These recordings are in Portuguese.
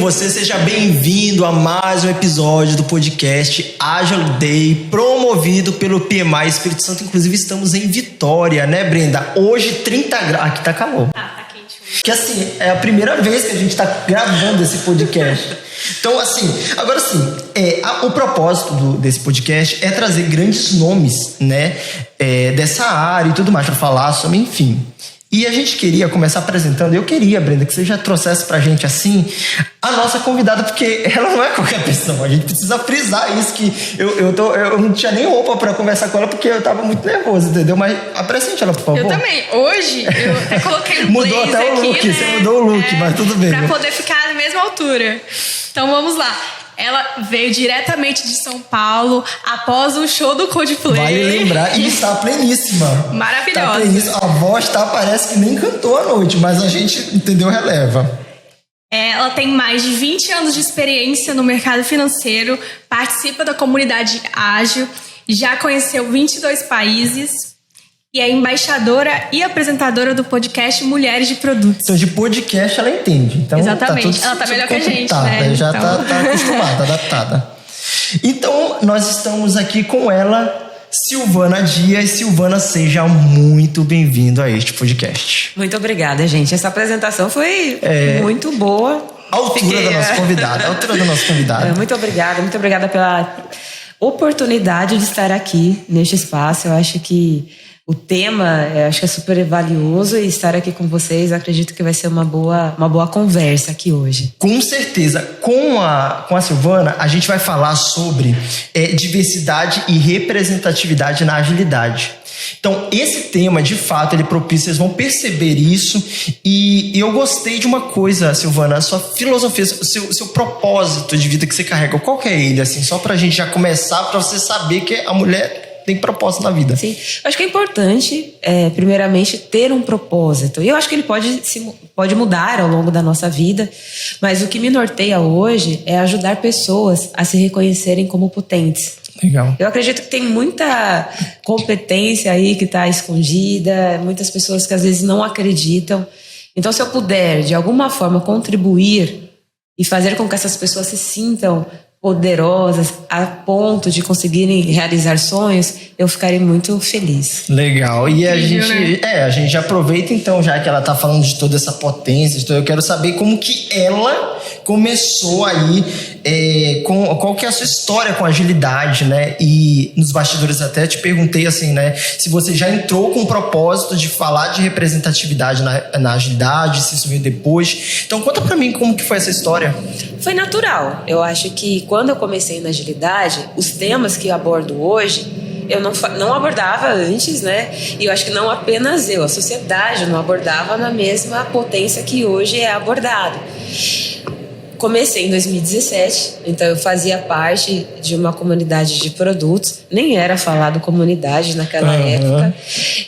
você? Seja bem-vindo a mais um episódio do podcast Agile Day, promovido pelo PMI Espírito Santo. Inclusive, estamos em Vitória, né, Brenda? Hoje, 30 graus. Aqui tá calor. Tá quente. Que assim, é a primeira vez que a gente tá gravando esse podcast. Então, assim, agora sim, o propósito desse podcast é trazer grandes nomes, né, dessa área e tudo mais, pra falar sobre, enfim. E a gente queria começar apresentando, eu queria, Brenda, que você já trouxesse pra gente, assim, a nossa convidada, porque ela não é qualquer pessoa, a gente precisa frisar isso, que eu não tinha nem roupa pra conversar com ela, porque eu tava muito nervoso, entendeu? Mas apresente ela, por favor. Eu também. Hoje, eu até coloquei um Mudou blazer até o look, aqui, né? Você mudou o look, mas tudo bem. Pra poder ficar na mesma altura. Então, vamos lá. Ela veio diretamente de São Paulo após o show do Coldplay. Vale lembrar, e está pleníssima. Maravilhosa. Tá pleníssima. A voz parece que nem cantou à noite, mas a gente, entendeu, releva. Ela tem mais de 20 anos de experiência no mercado financeiro, participa da comunidade ágil, já conheceu 22 países e é embaixadora e apresentadora do podcast Mulheres de Produtos. Então, de podcast ela entende. Então, exatamente. Ela tá melhor que a gente, né? Já então... tá acostumada, adaptada. Então, nós estamos aqui com ela, Silvana Dias. Silvana, seja muito bem-vindo a este podcast. Muito obrigada, gente. Essa apresentação foi muito boa. A altura da nossa convidada. Muito obrigada pela oportunidade de estar aqui neste espaço. Eu acho que o tema, acho que é super valioso, e estar aqui com vocês, acredito que vai ser uma boa conversa aqui hoje. Com certeza. Com a Silvana, a gente vai falar sobre diversidade e representatividade na agilidade. Então, esse tema, de fato, ele propicia, vocês vão perceber isso. E eu gostei de uma coisa, Silvana, a sua filosofia, seu propósito de vida que você carrega. Qual que é ele, assim? Só pra gente já começar, pra você saber que a mulher tem propósito na vida. Sim, eu acho que é importante, primeiramente, ter um propósito. E eu acho que ele pode mudar ao longo da nossa vida, mas o que me norteia hoje é ajudar pessoas a se reconhecerem como potentes. Legal. Eu acredito que tem muita competência aí que está escondida, muitas pessoas que às vezes não acreditam. Então, se eu puder, de alguma forma, contribuir e fazer com que essas pessoas se sintam poderosas a ponto de conseguirem realizar sonhos, eu ficarei muito feliz. Legal. E a gente já aproveita, então, já que ela tá falando de toda essa potência, então eu quero saber como que ela começou aí, qual que é a sua história com agilidade, né? E nos bastidores até te perguntei assim, né? Se você já entrou com o propósito de falar de representatividade na agilidade, se isso veio depois. Então conta pra mim como que foi essa história. Foi natural. Eu acho que quando eu comecei na agilidade, os temas que eu abordo hoje, eu não abordava antes, né? E eu acho que não apenas eu, a sociedade não abordava na mesma potência que hoje é abordado. Comecei em 2017, então eu fazia parte de uma comunidade de produtos, nem era falado comunidade naquela época,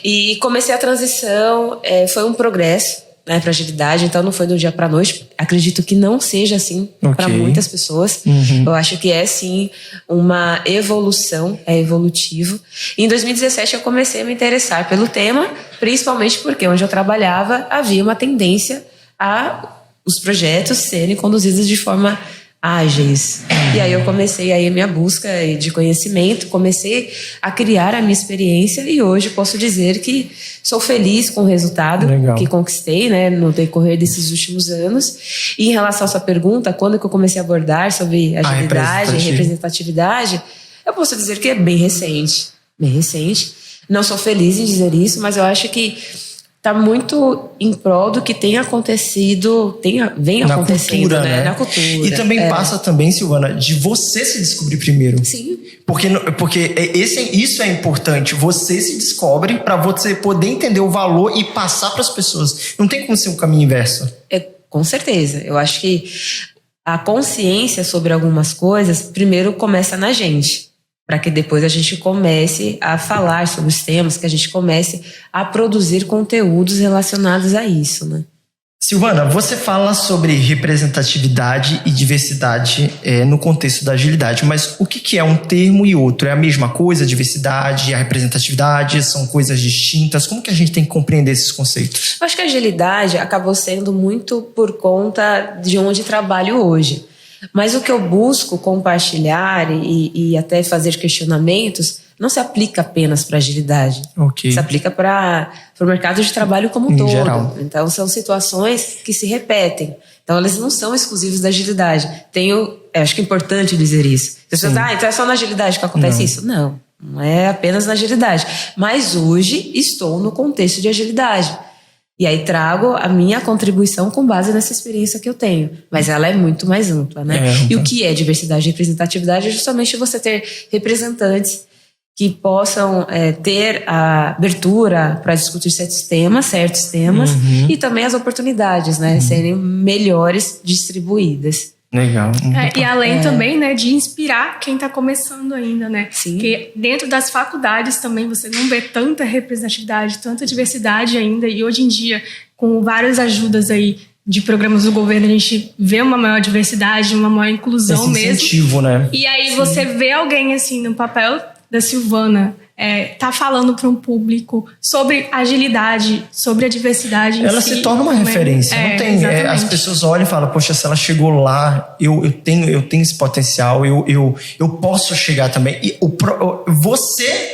e comecei a transição, foi um progresso, né, para agilidade, então não foi do dia para noite. Acredito que não seja assim para muitas pessoas. Eu acho que é sim uma evolução, é evolutivo. E em 2017 eu comecei a me interessar pelo tema, principalmente porque onde eu trabalhava havia uma tendência a os projetos serem conduzidos de forma ágeis. E aí eu comecei aí a minha busca de conhecimento, comecei a criar a minha experiência, e hoje posso dizer que sou feliz com o resultado que conquistei, né, no decorrer desses últimos anos. E em relação à sua pergunta, quando que eu comecei a abordar sobre agilidade e representatividade, eu posso dizer que é bem recente. Bem recente. Não sou feliz em dizer isso, mas eu acho que está muito em prol do que tem acontecido, vem acontecendo, cultura, né? Na cultura. E também passa também, Silvana, de você se descobrir primeiro. Sim. Porque isso é importante. Você se descobre para você poder entender o valor e passar para as pessoas. Não tem como ser um caminho inverso. Com certeza. Eu acho que a consciência sobre algumas coisas primeiro começa na gente, para que depois a gente comece a falar sobre os temas, que a gente comece a produzir conteúdos relacionados a isso, né? Silvana, você fala sobre representatividade e diversidade no contexto da agilidade, mas o que é um termo e outro? É a mesma coisa, a diversidade e a representatividade? São coisas distintas? Como que a gente tem que compreender esses conceitos? Eu acho que a agilidade acabou sendo muito por conta de onde trabalho hoje. Mas o que eu busco compartilhar e até fazer questionamentos não se aplica apenas para agilidade. Okay. Se aplica para o mercado de trabalho como um todo. Geral. Então, são situações que se repetem. Então, elas não são exclusivas da agilidade. Acho que é importante dizer isso. As pessoas então é só na agilidade que acontece isso? Não é apenas na agilidade. Mas hoje estou no contexto de agilidade. E aí trago a minha contribuição com base nessa experiência que eu tenho. Mas ela é muito mais ampla, né? E o que é diversidade e representatividade é justamente você ter representantes que possam ter a abertura para discutir certos temas, e também as oportunidades, né? Serem melhores distribuídas. Legal. E além também, né, de inspirar quem está começando ainda, né? Sim. Porque dentro das faculdades também você não vê tanta representatividade, tanta diversidade ainda. E hoje em dia, com várias ajudas aí de programas do governo, a gente vê uma maior diversidade, uma maior inclusão mesmo. Incentivo, né? E aí você vê alguém assim no papel da Silvana tá falando para um público sobre agilidade, sobre a diversidade. Ela se torna uma referência. Não tem, as pessoas olham e falam, poxa, se ela chegou lá, eu tenho esse potencial, eu posso chegar também. E você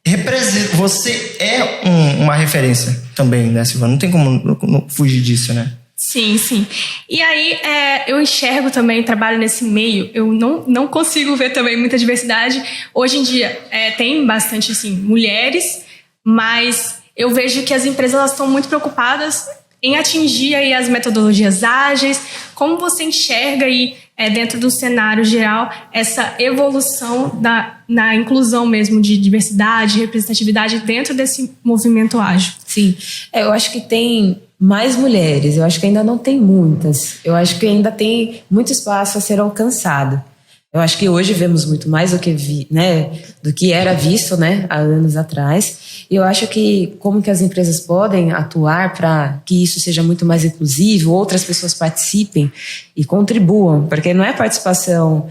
representa, você é uma referência também, né, Silvana? Não tem como fugir disso, né? Sim, sim. E aí eu enxergo também, trabalho nesse meio, eu não consigo ver também muita diversidade. Hoje em dia tem bastante assim, mulheres, mas eu vejo que as empresas elas estão muito preocupadas em atingir aí as metodologias ágeis. Como você enxerga aí dentro do cenário geral essa evolução na inclusão mesmo de diversidade, representatividade dentro desse movimento ágil? Sim, eu acho que tem mais mulheres, eu acho que ainda não tem muitas. Eu acho que ainda tem muito espaço a ser alcançado. Eu acho que hoje vemos muito mais do que era visto, né, há anos atrás. E eu acho que como que as empresas podem atuar para que isso seja muito mais inclusivo, outras pessoas participem e contribuam, porque não é participação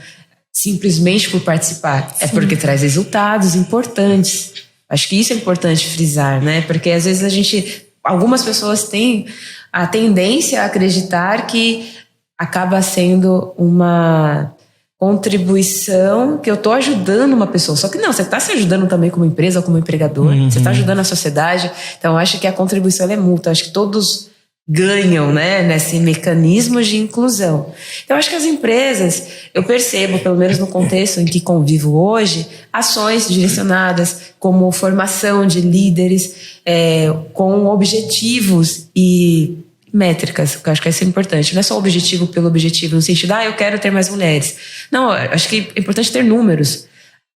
simplesmente por participar, é porque traz resultados importantes. Acho que isso é importante frisar, né? Porque às vezes algumas pessoas têm a tendência a acreditar que acaba sendo uma contribuição que eu estou ajudando uma pessoa. Só que não, você está se ajudando também como empresa ou como empregador. Você está ajudando a sociedade. Então, eu acho que a contribuição é mútua. Acho que todos ganham, né, nesse mecanismo de inclusão. Então, acho que as empresas, eu percebo, pelo menos no contexto em que convivo hoje, ações direcionadas como formação de líderes com objetivos e métricas, que eu acho que isso é importante. Não é só objetivo pelo objetivo, no sentido, eu quero ter mais mulheres. Não, acho que é importante ter números.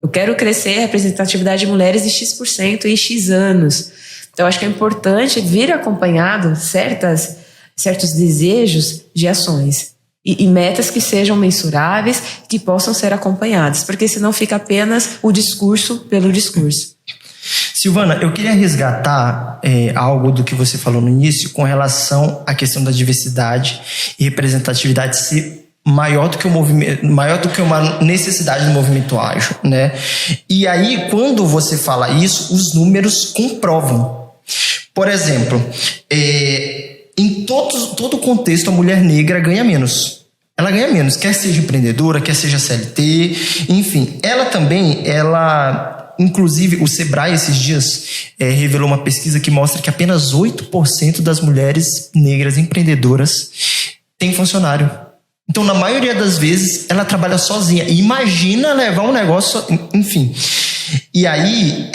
Eu quero crescer a representatividade de mulheres em X% em X anos. Então, acho que é importante vir acompanhado certos desejos de ações e metas que sejam mensuráveis, que possam ser acompanhadas, porque senão fica apenas o discurso pelo discurso. Silvana, eu queria resgatar algo do que você falou no início com relação à questão da diversidade e representatividade ser maior do que o movimento, maior do que uma necessidade do movimento ágil, né? E aí, quando você fala isso, os números comprovam. Por exemplo, em todo contexto, a mulher negra ganha menos. Ela ganha menos, quer seja empreendedora, quer seja CLT, enfim. Inclusive, o Sebrae, esses dias, revelou uma pesquisa que mostra que apenas 8% das mulheres negras empreendedoras têm funcionário. Então, na maioria das vezes, ela trabalha sozinha. E imagina levar um negócio, enfim. E aí,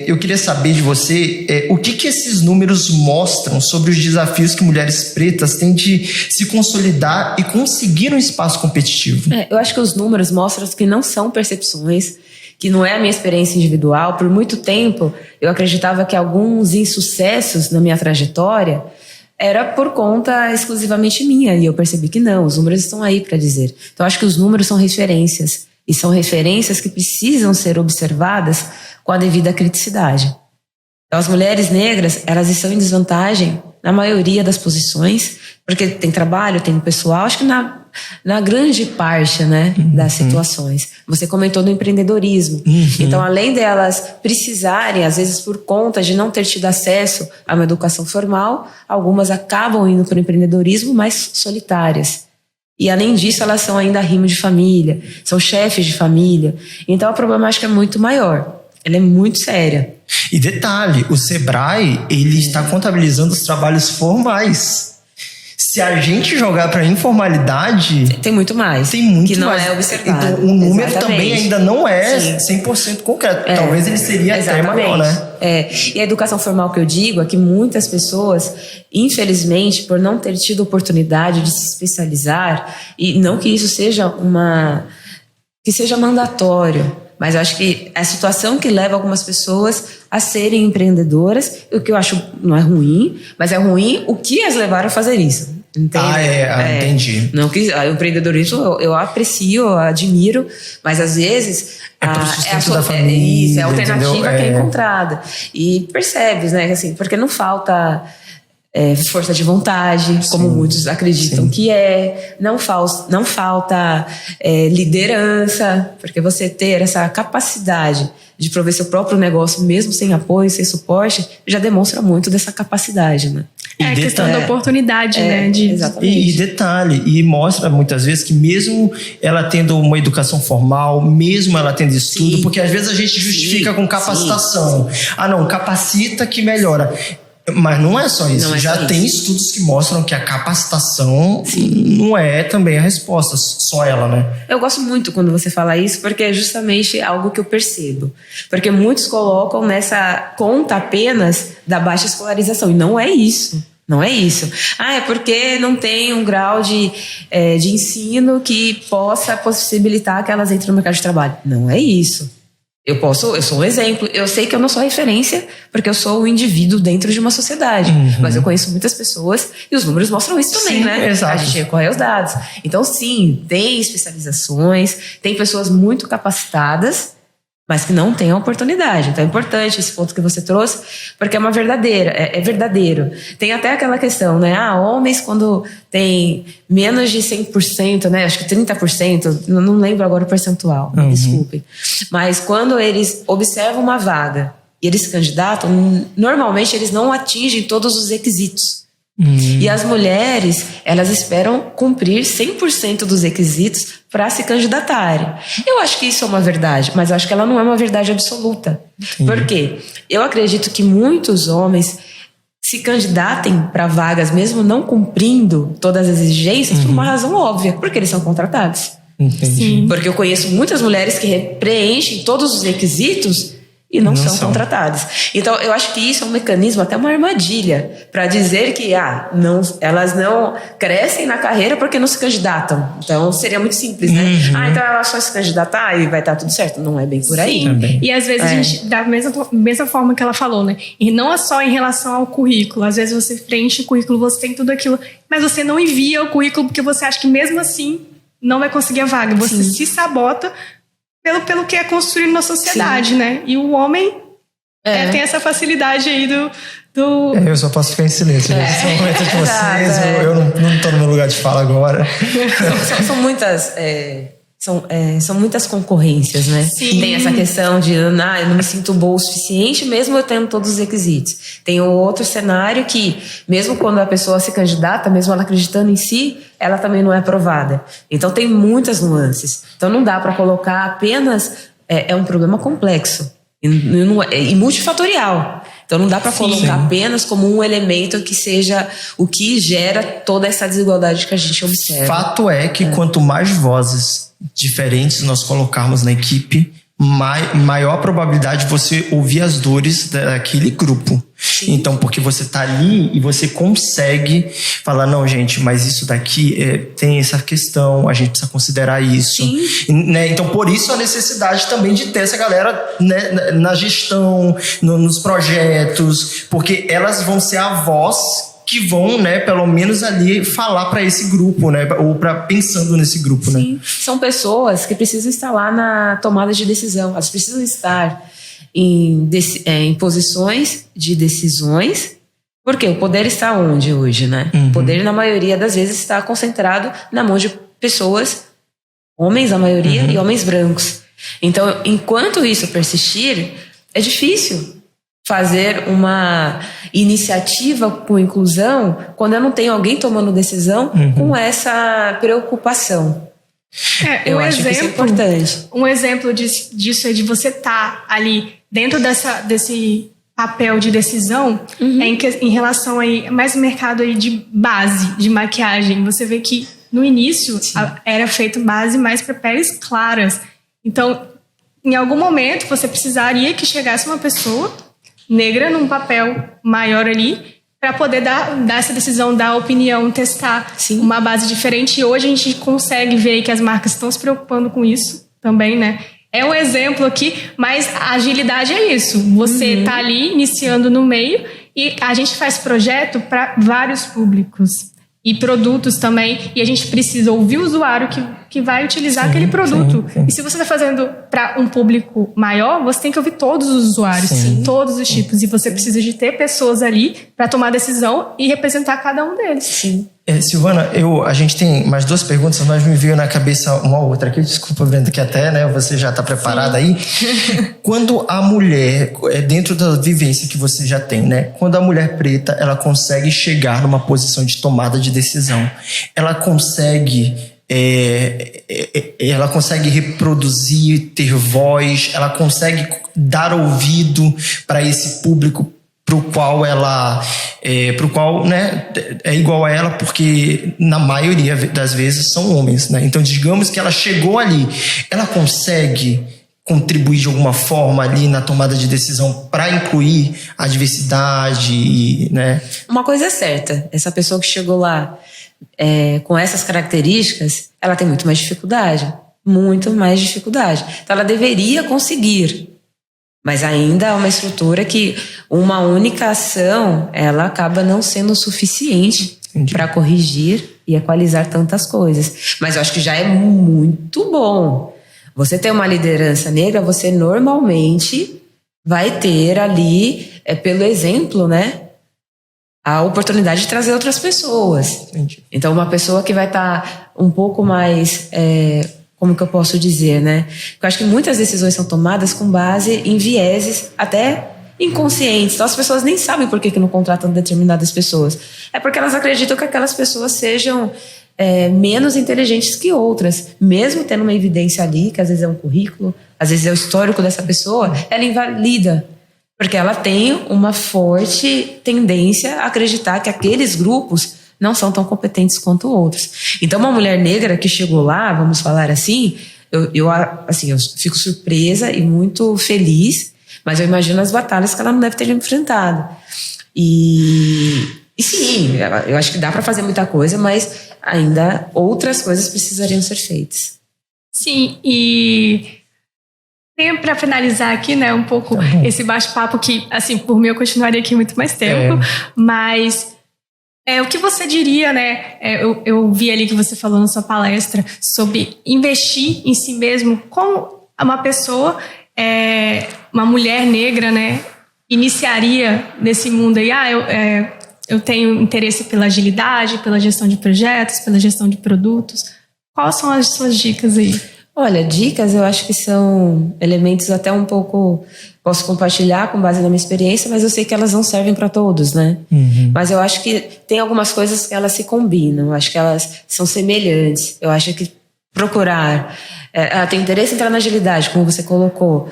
eu queria saber de você o que esses números mostram sobre os desafios que mulheres pretas têm de se consolidar e conseguir um espaço competitivo. Eu acho que os números mostram que não são percepções, que não é a minha experiência individual. Por muito tempo, eu acreditava que alguns insucessos na minha trajetória era por conta exclusivamente minha, e eu percebi que não, os números estão aí para dizer. Então, acho que os números são referências, e são referências que precisam ser observadas com a devida criticidade. Então, as mulheres negras, elas estão em desvantagem na maioria das posições, porque tem trabalho, tem pessoal, acho que na grande parte, né, das situações. Você comentou do empreendedorismo. Então, além delas precisarem, às vezes por conta de não ter tido acesso a uma educação formal, algumas acabam indo para o empreendedorismo mais solitárias. E além disso, elas são ainda rimo de família, são chefes de família. Então, a problemática é muito maior. Ela é muito séria. E detalhe, o Sebrae, ele está contabilizando os trabalhos formais. Se a gente jogar para informalidade... Tem muito mais. Tem muito que não mais. É observado. Então, o número Exatamente. também ainda não é Sim. 100% concreto. Talvez ele seria até maior, né? E a educação formal que eu digo é que muitas pessoas, infelizmente, por não ter tido oportunidade de se especializar, e não que isso seja que seja mandatório, mas eu acho que é a situação que leva algumas pessoas a serem empreendedoras, o que eu acho não é ruim, mas é ruim o que as levaram a fazer isso. Entende? Entendi. Não que o empreendedorismo eu aprecio, eu admiro, mas às vezes pro sustento da família, isso, é a alternativa entendeu? que é encontrada. E percebes, né, assim, porque não falta força de vontade, como muitos acreditam que é. Não falta liderança, porque você ter essa capacidade de prover seu próprio negócio, mesmo sem apoio, sem suporte, já demonstra muito dessa capacidade, né? É a questão da oportunidade, né? Exatamente. E detalhe, e mostra muitas vezes que mesmo ela tendo uma educação formal, mesmo ela tendo estudo, porque às vezes a gente justifica com capacitação. Ah, não, capacita que melhora. Mas não é só isso. Já tem estudos que mostram que a capacitação não é também a resposta, só ela, né? Eu gosto muito quando você fala isso, porque é justamente algo que eu percebo. Porque muitos colocam nessa conta apenas da baixa escolarização. E não é isso. Não é isso. É porque não tem um grau de ensino que possa possibilitar que elas entrem no mercado de trabalho. Não é isso. Eu sou um exemplo. Eu sei que eu não sou referência, porque eu sou um indivíduo dentro de uma sociedade. Mas eu conheço muitas pessoas e os números mostram isso também, né? Exato. A gente recorre aos dados. Então, sim, tem especializações, tem pessoas muito capacitadas, mas que não têm a oportunidade. Então é importante esse ponto que você trouxe, porque é verdadeiro. Tem até aquela questão, né? Homens quando tem menos de 100%, né? Acho que 30%, não lembro agora o percentual, me desculpem. Mas quando eles observam uma vaga e eles se candidatam, normalmente eles não atingem todos os requisitos. E as mulheres, elas esperam cumprir 100% dos requisitos para se candidatarem. Eu acho que isso é uma verdade, mas eu acho que ela não é uma verdade absoluta. Por quê? Eu acredito que muitos homens se candidatem para vagas, mesmo não cumprindo todas as exigências, por uma razão óbvia, porque eles são contratados. Entendi. Porque eu conheço muitas mulheres que preenchem todos os requisitos e não são contratadas. Então, eu acho que isso é um mecanismo, até uma armadilha, para dizer que elas não crescem na carreira porque não se candidatam. Então, seria muito simples, né? Então ela só se candidatar e vai estar tudo certo. Não é bem por aí. Sim. E às vezes a gente, da mesma forma que ela falou, né? E não é só em relação ao currículo. Às vezes você preenche o currículo, você tem tudo aquilo, mas você não envia o currículo porque você acha que mesmo assim não vai conseguir a vaga. Você se sabota pelo que é construído na sociedade, né? E o homem tem essa facilidade aí do... Eu só posso ficar em silêncio. Esse é o momento de vocês. Eu não tô no meu lugar de fala agora. São muitas... São muitas concorrências, né? Sim. Tem essa questão de eu não me sinto boa o suficiente, mesmo eu tendo todos os requisitos. Tem o outro cenário que, mesmo quando a pessoa se candidata, mesmo ela acreditando em si, ela também não é aprovada. Então tem muitas nuances. Então não dá para colocar apenas... É um problema complexo e multifatorial. Então não dá para colocar apenas como um elemento que seja o que gera toda essa desigualdade que a gente observa. Fato é que quanto mais vozes diferentes nós colocarmos na equipe, maior a probabilidade de você ouvir as dores daquele grupo. Então, porque você tá ali e você consegue falar, não, gente, mas isso daqui tem essa questão, a gente precisa considerar isso. Né? Então, por isso a necessidade também de ter essa galera, né, na gestão, nos projetos, porque elas vão ser a voz que vão, né, pelo menos ali falar para esse grupo, né, ou pensando nesse grupo, né? São pessoas que precisam estar lá na tomada de decisão, elas precisam estar em posições de decisões, porque o poder está onde hoje, né? O poder, na maioria das vezes, está concentrado na mão de pessoas, homens, a maioria, e homens brancos. Então, enquanto isso persistir, é difícil fazer uma iniciativa com inclusão quando eu não tenho alguém tomando decisão com essa preocupação. Eu acho que isso é importante. Um exemplo disso é de você estar ali dentro desse papel de decisão em relação aí, mais no mercado aí de base, de maquiagem. Você vê que no início era feito base mais para peles claras. Então, em algum momento, você precisaria que chegasse uma pessoa negra num papel maior ali para poder dar essa decisão, dar opinião, testar uma base diferente. E hoje a gente consegue ver aí que as marcas estão se preocupando com isso também, né? É um exemplo aqui, mas a agilidade é isso. Você tá ali iniciando no meio e a gente faz projeto para vários públicos e produtos também, e a gente precisa ouvir o usuário que vai utilizar aquele produto. E se você está fazendo para um público maior, você tem que ouvir todos os usuários, todos os tipos, e você precisa de ter pessoas ali para tomar decisão e representar cada um deles. Silvana, a gente tem mais 2 perguntas, mas me veio na cabeça uma outra aqui. Desculpa, Brenda, que até, né, você já está preparada aí. Quando a mulher, dentro da vivência que você já tem, né, quando a mulher preta, ela consegue chegar numa posição de tomada de decisão, ela consegue reproduzir, ter voz, ela consegue dar ouvido para esse público pro qual né, é igual a ela, porque na maioria das vezes são homens, né? Então, digamos que ela chegou ali, ela consegue contribuir de alguma forma ali na tomada de decisão para incluir a diversidade, né? Uma coisa é certa, essa pessoa que chegou lá com essas características, ela tem muito mais dificuldade. Então, ela deveria conseguir. Mas ainda é uma estrutura que uma única ação, ela acaba não sendo suficiente para corrigir e equalizar tantas coisas. Mas eu acho que já é muito bom. Você ter uma liderança negra, você normalmente vai ter ali, pelo exemplo, né, a oportunidade de trazer outras pessoas. Então, uma pessoa que vai estar um pouco mais... como que eu posso dizer, né? Eu acho que muitas decisões são tomadas com base em vieses até inconscientes. Então, as pessoas nem sabem por que não contratam determinadas pessoas. É porque elas acreditam que aquelas pessoas sejam menos inteligentes que outras. Mesmo tendo uma evidência ali, que às vezes é um currículo, às vezes é o histórico dessa pessoa, ela invalida. Porque ela tem uma forte tendência a acreditar que aqueles grupos não são tão competentes quanto outros. Então, uma mulher negra que chegou lá, vamos falar assim, eu fico surpresa e muito feliz, mas eu imagino as batalhas que ela não deve ter enfrentado. E sim, eu acho que dá para fazer muita coisa, mas ainda outras coisas precisariam ser feitas. Sim, e para finalizar aqui, né, um pouco esse bate-papo que, assim, por mim eu continuaria aqui muito mais tempo, mas... o que você diria, né? Eu vi ali que você falou na sua palestra sobre investir em si mesmo. Como uma pessoa, uma mulher negra, né, iniciaria nesse mundo aí? Eu tenho interesse pela agilidade, pela gestão de projetos, pela gestão de produtos. Quais são as suas dicas aí? Olha, dicas eu acho que são elementos até um pouco... Posso compartilhar com base na minha experiência, mas eu sei que elas não servem para todos, né? Mas eu acho que tem algumas coisas que elas se combinam. Eu acho que elas são semelhantes. Eu acho que procurar... tem interesse em entrar na agilidade, como você colocou.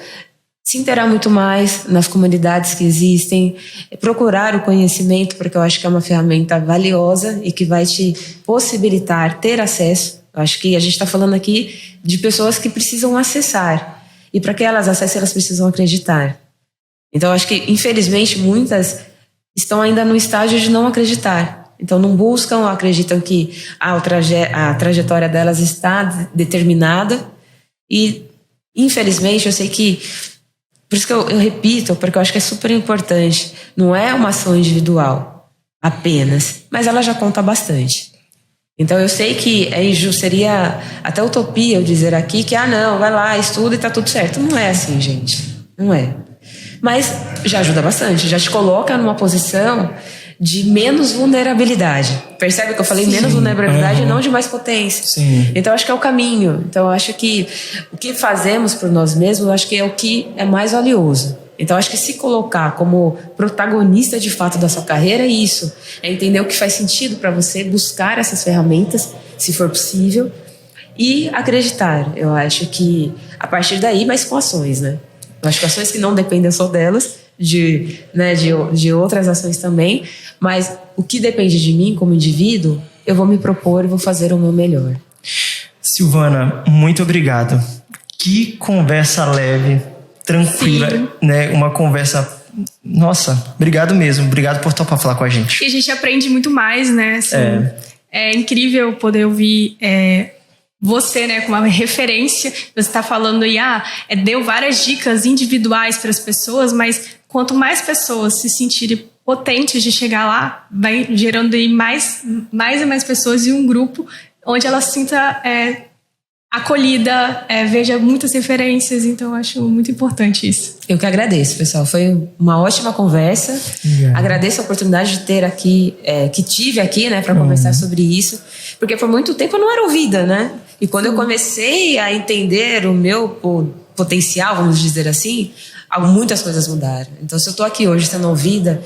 Se inteirar muito mais nas comunidades que existem. Procurar o conhecimento, porque eu acho que é uma ferramenta valiosa e que vai te possibilitar ter acesso. Eu acho que a gente está falando aqui de pessoas que precisam acessar. E para que elas acessem, elas precisam acreditar. Então, eu acho que, infelizmente, muitas estão ainda no estágio de não acreditar. Então, não buscam, acreditam que a trajetória delas está determinada. E, infelizmente, eu sei que... Por isso que eu repito, porque eu acho que é super importante. Não é uma ação individual apenas, mas ela já conta bastante. Então, eu sei que seria até utopia eu dizer aqui que, não, vai lá, estuda e tá tudo certo. Não é assim, gente. Não é. Mas já ajuda bastante, já te coloca numa posição de menos vulnerabilidade. Percebe que eu falei menos vulnerabilidade e não de mais potência. Sim. Então, acho que é o caminho. Então, acho que o que fazemos por nós mesmos, acho que é o que é mais valioso. Então, acho que se colocar como protagonista de fato da sua carreira é isso. É entender o que faz sentido para você, buscar essas ferramentas, se for possível, e acreditar. Eu acho que a partir daí, mas com ações, né? Eu acho que ações que não dependem só delas, de outras ações também, mas o que depende de mim como indivíduo, eu vou me propor e vou fazer o meu melhor. Silvana, muito obrigado. Que conversa leve, tranquila, né? Uma conversa... Nossa, obrigado mesmo. Obrigado por topar falar com a gente. E a gente aprende muito mais, né? Assim, é incrível poder ouvir você, né, como uma referência. Você está falando aí, deu várias dicas individuais para as pessoas, mas quanto mais pessoas se sentirem potentes de chegar lá, vai gerando aí mais e mais pessoas e um grupo onde ela se sinta acolhida, veja muitas referências. Então, eu acho muito importante isso. Eu que agradeço, pessoal. Foi uma ótima conversa. Agradeço a oportunidade de ter aqui, que tive aqui, né, para conversar sobre isso. Porque por muito tempo eu não era ouvida, né? E quando eu comecei a entender o meu potencial, vamos dizer assim, muitas coisas mudaram. Então, se eu estou aqui hoje sendo ouvida,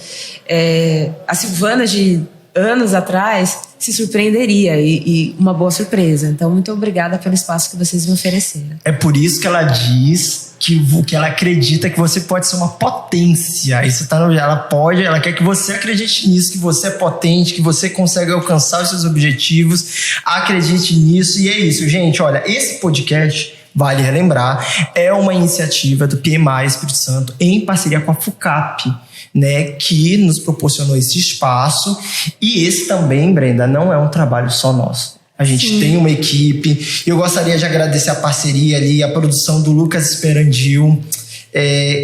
a Silvana de anos atrás se surpreenderia e uma boa surpresa. Então, muito obrigada pelo espaço que vocês me ofereceram. É por isso que ela diz que ela acredita que você pode ser uma potência. Isso tá ela quer que você acredite nisso, que você é potente, que você consegue alcançar os seus objetivos. Acredite nisso. E é isso, gente. Olha, esse podcast, vale relembrar, é uma iniciativa do PMI Espírito Santo em parceria com a FUCAP, né, que nos proporcionou esse espaço. E esse também, Brenda, não é um trabalho só nosso. A gente tem uma equipe. Eu gostaria de agradecer a parceria ali, a produção do Lucas Esperandil,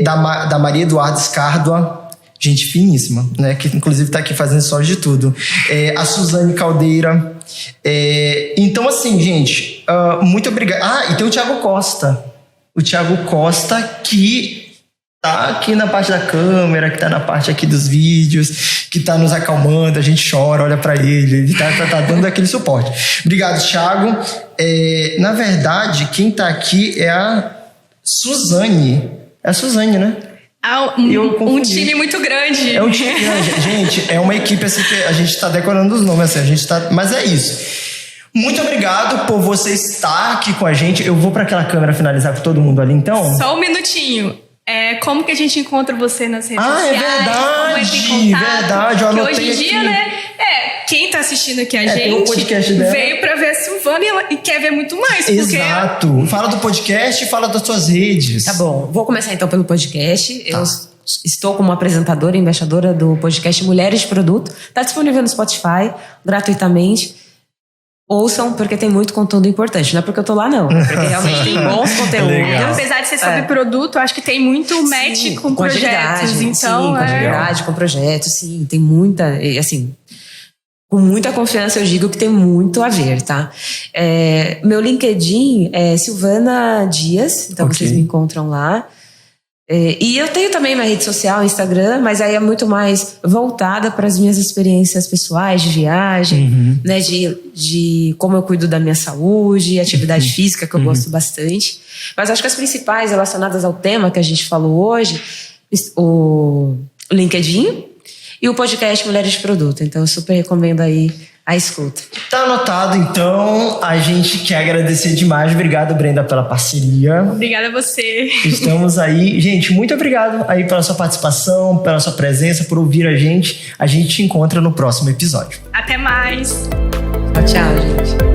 da Maria Eduarda Escárdua, gente finíssima, né, que inclusive está aqui fazendo só de tudo. A Suzane Caldeira. Então, assim, gente, muito obrigado. E tem o Thiago Costa. O Thiago Costa, que tá aqui na parte da câmera, que tá na parte aqui dos vídeos, que tá nos acalmando, a gente chora, olha pra ele tá dando aquele suporte. Obrigado, Thiago. Na verdade, quem tá aqui é a Suzane. É a Suzane, né? Um time muito grande. É um time grande. Gente, é uma equipe assim que a gente tá decorando os nomes, assim, mas é isso. Muito obrigado por você estar aqui com a gente. Eu vou pra aquela câmera finalizar com todo mundo ali, então. Só um minutinho. Como que a gente encontra você nas redes sociais? É verdade. Eu hoje em dia, aqui, né? Quem tá assistindo aqui a gente o podcast dela, veio pra ver a Silvana e quer ver muito mais. Exato. Porque... Fala do podcast e fala das suas redes. Tá bom. Vou começar então pelo podcast. Tá. Eu estou como apresentadora e embaixadora do podcast Mulheres de Produto. Tá disponível no Spotify, gratuitamente. Ouçam, porque tem muito conteúdo importante. Não é porque eu tô lá, não. É porque realmente tem bons conteúdos. Apesar de ser sobre produto, acho que tem muito match com projetos. Então, com agilidade, com projetos, sim. Tem muita... Assim, com muita confiança eu digo que tem muito a ver, tá? Meu LinkedIn é Silvana Dias. Então, vocês me encontram lá. E eu tenho também minha rede social, Instagram, mas aí é muito mais voltada para as minhas experiências pessoais de viagem, né, de como eu cuido da minha saúde, atividade física, que eu gosto bastante. Mas acho que as principais relacionadas ao tema que a gente falou hoje, o LinkedIn e o podcast Mulheres de Produto. Então eu super recomendo aí a escuta. Tá anotado, então. A gente quer agradecer demais. Obrigado, Brenda, pela parceria. Obrigada a você. Estamos aí. Gente, muito obrigado aí pela sua participação, pela sua presença, por ouvir a gente. A gente te encontra no próximo episódio. Até mais. Tchau, gente.